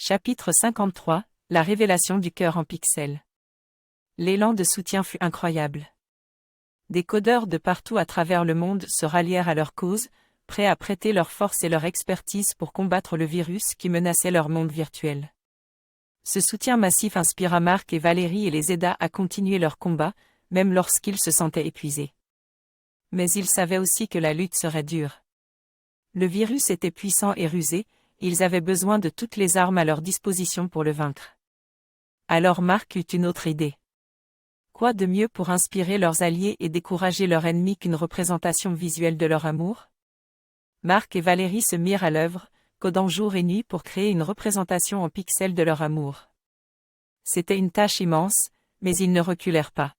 Chapitre 53, la révélation du cœur en pixels. L'élan de soutien fut incroyable. Des codeurs de partout à travers le monde se rallièrent à leur cause, prêts à prêter leur force et leur expertise pour combattre le virus qui menaçait leur monde virtuel. Ce soutien massif inspira Marc et Valérie et les aida à continuer leur combat, même lorsqu'ils se sentaient épuisés. Mais ils savaient aussi que la lutte serait dure. Le virus était puissant et rusé, ils avaient besoin de toutes les armes à leur disposition pour le vaincre. Alors Marc eut une autre idée. Quoi de mieux pour inspirer leurs alliés et décourager leurs ennemis qu'une représentation visuelle de leur amour? Marc et Valérie se mirent à l'œuvre, codant jour et nuit pour créer une représentation en pixels de leur amour. C'était une tâche immense, mais ils ne reculèrent pas.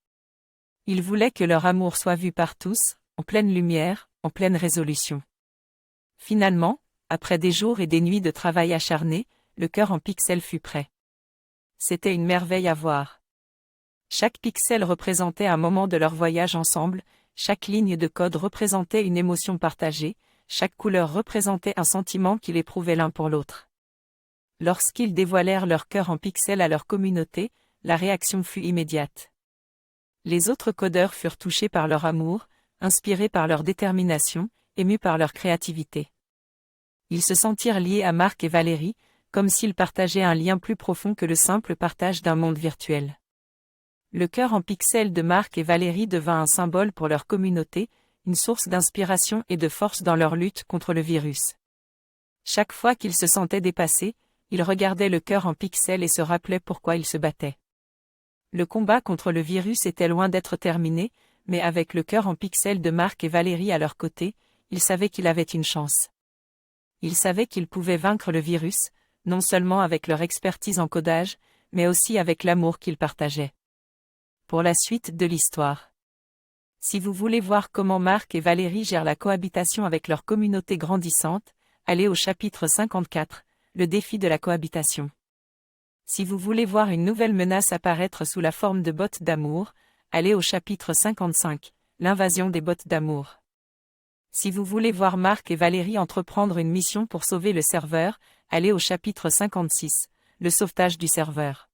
Ils voulaient que leur amour soit vu par tous, en pleine lumière, en pleine résolution. Finalement, après des jours et des nuits de travail acharné, le cœur en pixels fut prêt. C'était une merveille à voir. Chaque pixel représentait un moment de leur voyage ensemble, chaque ligne de code représentait une émotion partagée, chaque couleur représentait un sentiment qu'ils éprouvaient l'un pour l'autre. Lorsqu'ils dévoilèrent leur cœur en pixels à leur communauté, la réaction fut immédiate. Les autres codeurs furent touchés par leur amour, inspirés par leur détermination, émus par leur créativité. Ils se sentirent liés à Marc et Valérie, comme s'ils partageaient un lien plus profond que le simple partage d'un monde virtuel. Le cœur en pixels de Marc et Valérie devint un symbole pour leur communauté, une source d'inspiration et de force dans leur lutte contre le virus. Chaque fois qu'ils se sentaient dépassés, ils regardaient le cœur en pixels et se rappelaient pourquoi ils se battaient. Le combat contre le virus était loin d'être terminé, mais avec le cœur en pixels de Marc et Valérie à leur côté, ils savaient qu'il avait une chance. Ils savaient qu'ils pouvaient vaincre le virus, non seulement avec leur expertise en codage, mais aussi avec l'amour qu'ils partageaient. Pour la suite de l'histoire. Si vous voulez voir comment Marc et Valérie gèrent la cohabitation avec leur communauté grandissante, allez au chapitre 54, le défi de la cohabitation. Si vous voulez voir une nouvelle menace apparaître sous la forme de bots d'amour, allez au chapitre 55, l'invasion des bots d'amour. Si vous voulez voir Marc et Valérie entreprendre une mission pour sauver le serveur, allez au chapitre 56, le sauvetage du serveur.